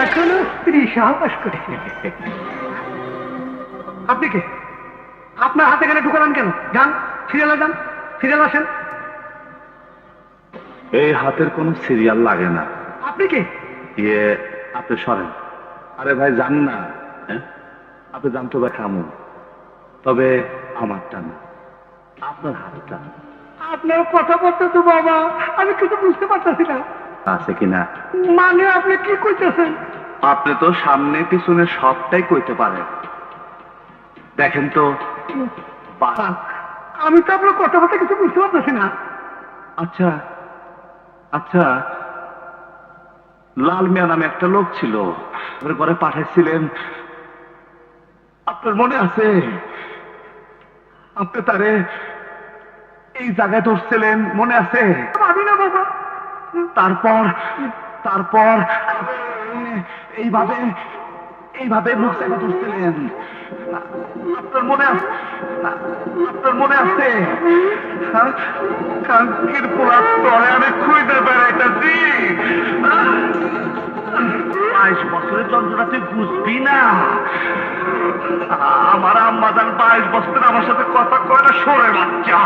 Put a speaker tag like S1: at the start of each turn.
S1: এখনো স্ত্রী সহবাস করেছে। আপনি কে? আপনার হাতে এখানে ঢুকালাম কেন? যান, সিরিয়ালে যান, সিরিয়াল আসেন।
S2: এই হাতের কোনো সিরিয়াল লাগে না।
S1: আপনি কে?
S2: ইয়ে, আপনি সরেন। আরে ভাই যান না, হ্যাঁ? আপনি জানতো ভাই খামু, তবে আমারটা না, আপনার হাতটা
S1: আপনার কথা বলতে তো বাবা আমি কিছু বুঝতে পারতেছি না।
S2: আছে কিনা।
S1: মানে আপনি কি কইতেছেন?
S2: আপনি তো সামনে পিছনে সবটাই কইতে পারেন, দেখেন তো।
S1: আমি তো আপনার কথা বলতে কিছু বুঝতে পারতেছি না।
S2: আচ্ছা আচ্ছা, লাল মিয়া নামে একটা লোক ছিল, ওর ঘরে পাঠাইছিলেন, আপনার মনে আছে? আপনি তারে এই জায়গায় ধরছিলেন, মনে আছে?
S1: পারি না বাবা।
S2: তারপর তারপর এইভাবে এইভাবে মুখ চেপে ধরছিলেন, আপনার মনে আছে? আপনার মনে আছে? কাঙ্কির পোড়া তরে আমি খুঁজে বেড়াইতেছি। 22 বছরের যন্ত্রণা তুই বুঝবি না। আমার আম্মা যান 22 বছর আমার সাথে কথা কয় না, সরে বাচ্চা।